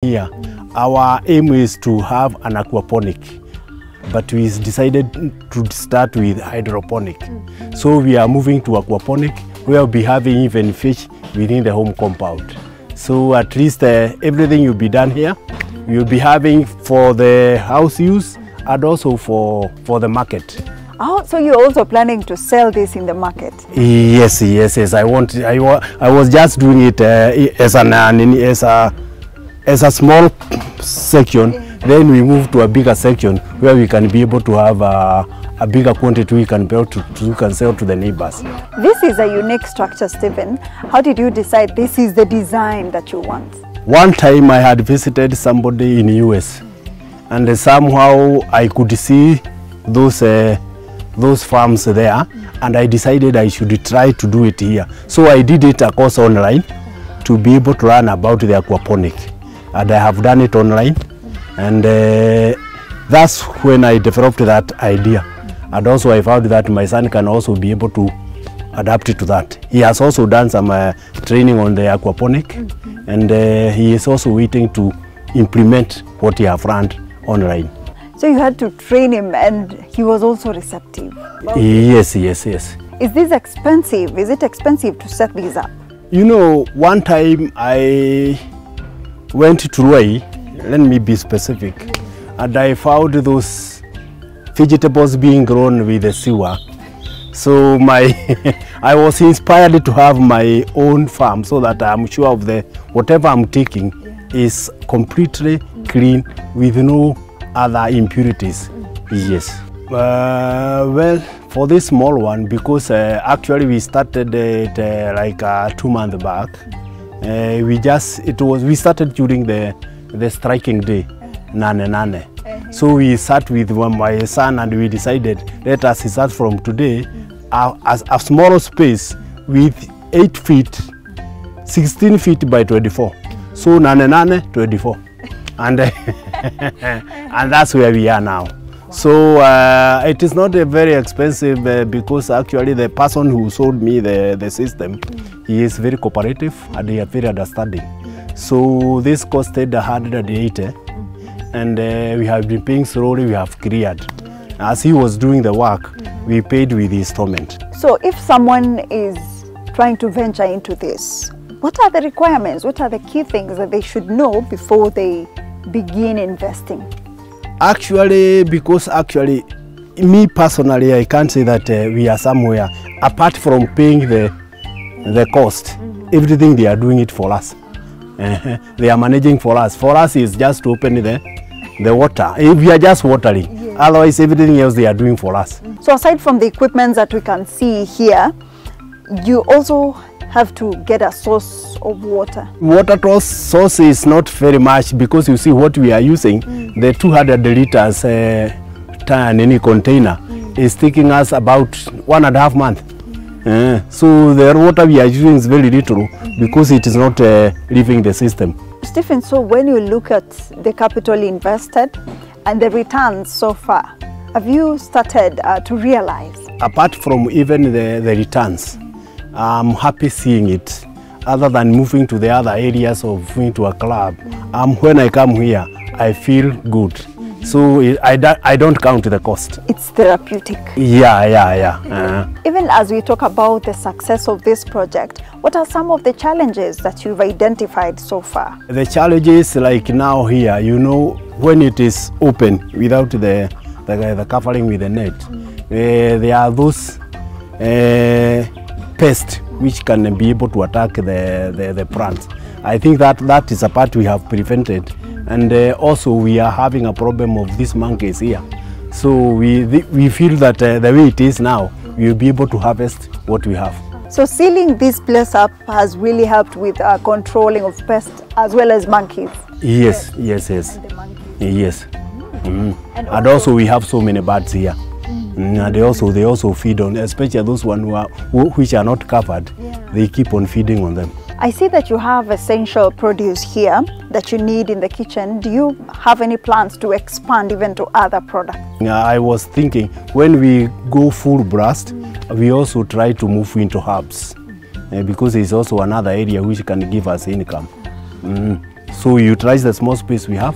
Here, our aim is to have an aquaponic, but we decided to start with hydroponic. So we are moving to aquaponic, where we'll be having even fish within the home compound. So at least everything will be done here. We'll be having for the house use and also for the market. Oh, so you're also planning to sell this in the market? Yes. I was just doing it as a small section, then we move to a bigger section where we can be able to have a bigger quantity we can be able to sell to the neighbors. This is a unique structure, Stephen. How did you decide this is the design that you want? One time I had visited somebody in the US, and somehow I could see those farms there, and I decided I should try to do it here. So I did it a course online to be able to learn about the aquaponic. And I have done it online, and that's when I developed that idea. And also I found that my son can also be able to adapt it to that. He has also done some training on the aquaponic, and he is also waiting to implement what he has learned online. So you had to train him, and he was also receptive? Yes. Is this expensive? Is it expensive to set these up? You know, one time I went to Ruai, let me be specific, and I found those vegetables being grown with the sewer. So I was inspired to have my own farm, so that I'm sure of whatever I'm taking is completely clean with no other impurities. Yes. Well, for this small one, because actually we started it like 2 months back. We started during the striking day, Nane. So we sat with my son and we decided, let us start from today a small space with 8 feet, 16 feet by 24. So Nane, 24. And, and that's where we are now. So it is not very expensive because actually the person who sold me the system, he is very cooperative and he is very understanding. So this costed 180, and we have been paying slowly. We have cleared. As he was doing the work, we paid with installment. So if someone is trying to venture into this, what are the requirements? What are the key things that they should know before they begin investing? Actually, because me personally, I can't say that we are somewhere. Apart from paying the cost, everything they are doing it for us. They are managing for us. For us is just to open the water. We are just watering. Yes. Otherwise, everything else they are doing for us. So aside from the equipment that we can see here, you also have to get a source of water. Water source is not very much, because you see what we are using, the 200 liters tan any container is taking us about 1.5 months. So the water we are using is very little because it is not leaving the system. Stephen, so when you look at the capital invested and the returns so far, have you started to realize? Apart from even the returns, I'm happy seeing it. Other than moving to the other areas of going to a club, when I come here, I feel good. So I don't count the cost. It's therapeutic. Yeah. Even as we talk about the success of this project, what are some of the challenges that you've identified so far? The challenges, like now here, you know, when it is open without the covering with the net, there are those pests which can be able to attack the plants. I think that is a part we have prevented. And also we are having a problem of these monkeys here. So we feel that the way it is now, we will be able to harvest what we have. So sealing this place up has really helped with controlling of pests as well as monkeys? Yes. And the monkeys. Yes. And also we have so many birds here. And they also feed on, especially those ones which are not covered. They keep on feeding on them. I see that you have essential produce here that you need in the kitchen. Do you have any plans to expand even to other products? I was thinking when we go full blast, we also try to move into herbs because it's also another area which can give us income. So we utilize the small space we have.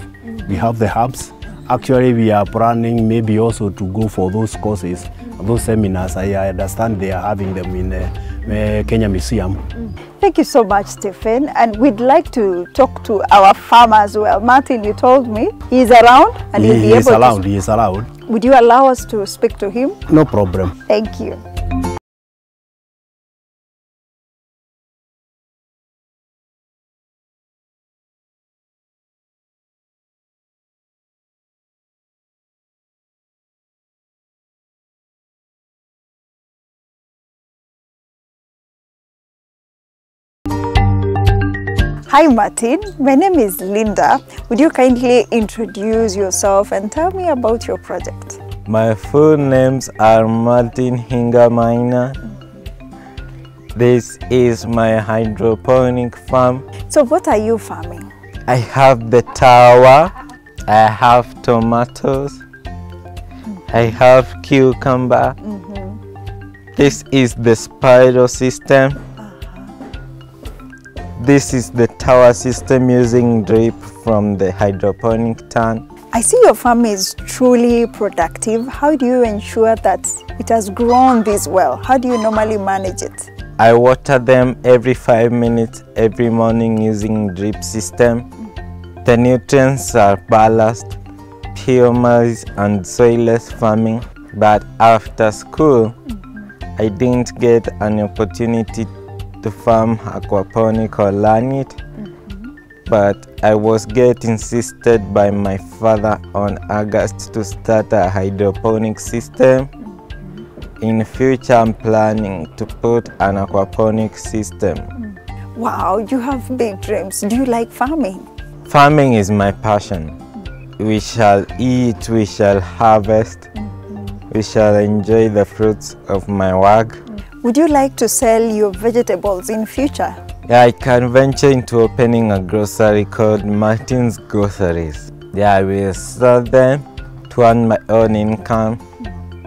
We have the hubs. Actually, we are planning maybe also to go for those courses, those seminars. I understand they are having them in Kenya Museum. Thank you so much, Stephen. And we'd like to talk to our farmer as well. Martin, you told me he's around and he'll be able to... He is around. Would you allow us to speak to him? No problem. Thank you. Hi Martin, my name is Linda. Would you kindly introduce yourself and tell me about your project? My full names are Martin Hingamina. This is my hydroponic farm. So what are you farming? I have the tower, I have tomatoes, I have cucumber. This is the spiral system. This is the tower system using drip from the hydroponic tank. I see your farm is truly productive. How do you ensure that it has grown this well? How do you normally manage it? I water them every 5 minutes every morning using drip system. The nutrients are balanced, biomass and soilless farming. But after school, I didn't get an opportunity to farm aquaponic or learn it, but I was insisted by my father on August to start a hydroponic system. In future, I'm planning to put an aquaponic system. Wow, you have big dreams. Do you like farming? Farming is my passion. We shall eat, we shall harvest, we shall enjoy the fruits of my work. Would you like to sell your vegetables in future? Yeah, I can venture into opening a grocery called Martin's Groceries. Yeah, I will sell them to earn my own income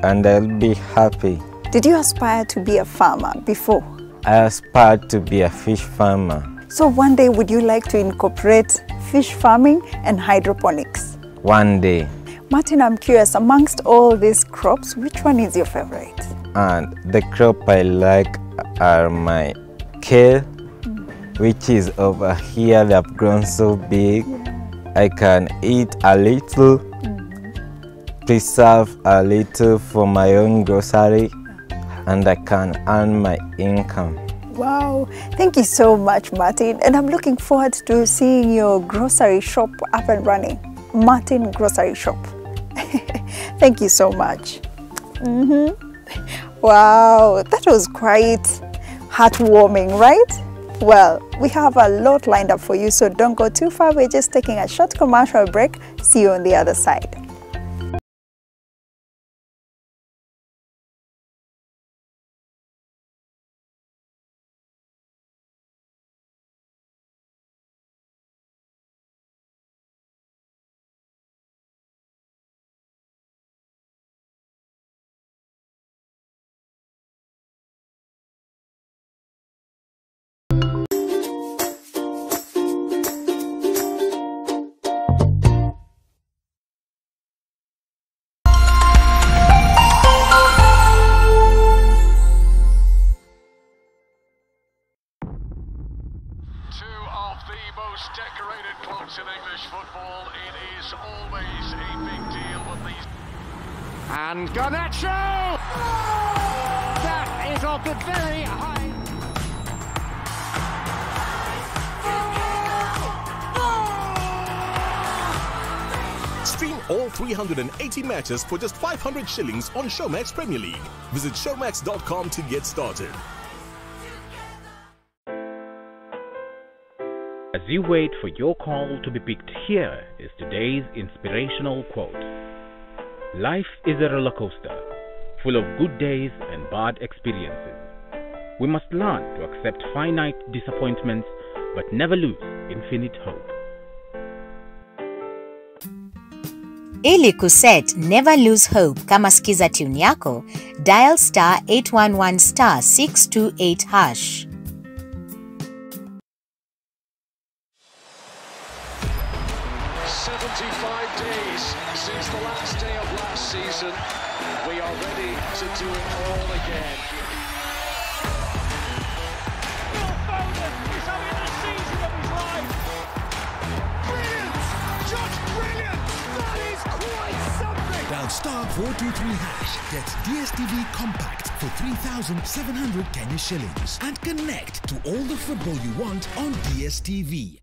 and I'll be happy. Did you aspire to be a farmer before? I aspired to be a fish farmer. So one day would you like to incorporate fish farming and hydroponics? One day. Martin, I'm curious, amongst all these crops, which one is your favorite? And the crop I like are my kale, which is over here. They have grown so big. I can eat a little, preserve a little for my own grocery, and I can earn my income. Wow, thank you so much, Martin. And I'm looking forward to seeing your grocery shop up and running. Martin Grocery Shop. Thank you so much. Wow, that was quite heartwarming, right? Well, we have a lot lined up for you, so don't go too far. We're just taking a short commercial break. See you on the other side. Most decorated clubs in English football, it is always a big deal with these. And Garnacho! That is off the very high. Stream all 380 matches for just 500 shillings on Showmax Premier League. Visit showmax.com to get started. As you wait for your call to be picked, here is today's inspirational quote. Life is a roller coaster, full of good days and bad experiences. We must learn to accept finite disappointments, but never lose infinite hope. Ili kuset never lose hope kama skiza tune yako, dial star 811 star 628 hash. 75 days since the last day of last season. We are ready to do it all again. Phil Foden is having the season of his life. Brilliant! Just brilliant! That is quite something! Dial *423#, get DSTV Compact for 3,700 Kenya shillings and connect to all the football you want on DSTV.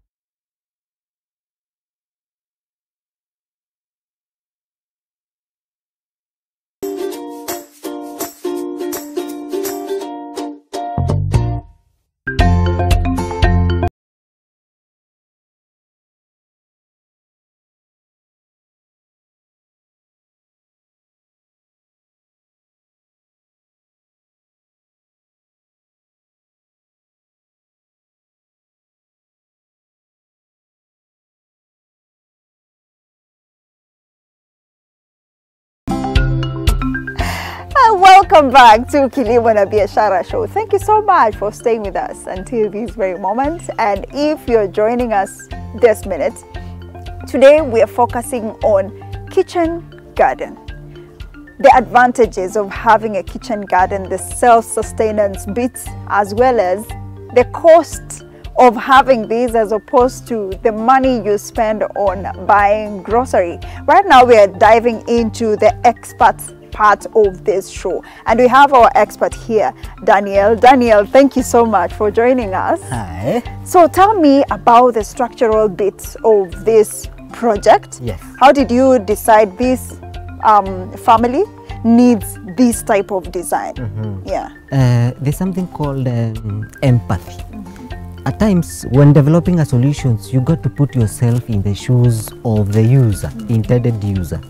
Welcome back to Kilimo na Biashara Show. Thank you so much for staying with us until this very moment. And if you're joining us this minute, today we are focusing on kitchen garden. The advantages of having a kitchen garden, the self-sustenance bits, as well as the cost of having these as opposed to the money you spend on buying grocery. Right now we are diving into the experts part of this show, and we have our expert here, Daniel. Daniel, thank you so much for joining us. Hi. So tell me about the structural bits of this project. Yes. How did you decide this family needs this type of design? Yeah. There's something called empathy. At times, when developing a solutions, you got to put yourself in the shoes of the user, intended user.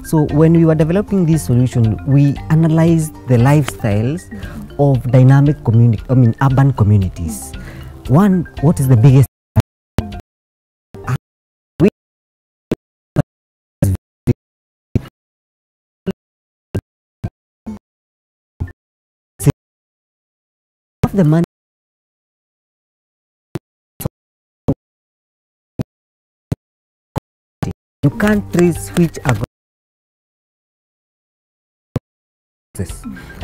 So when we were developing this solution, we analyzed the lifestyles of dynamic urban communities. One, what is the biggest? The money you can't trace which are.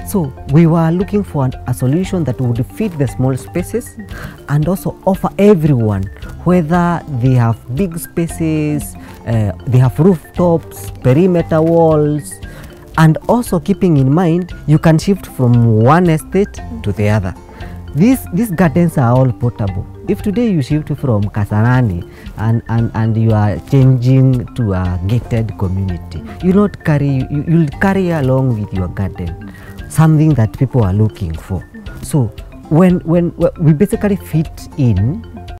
So we were looking for a solution that would fit the small spaces and also offer everyone, whether they have big spaces, they have rooftops, perimeter walls, and also keeping in mind you can shift from one estate to the other. These gardens are all portable. If today you shift from Kasarani and you are changing to a gated community, you'll carry along with your garden something that people are looking for. So when we basically fit in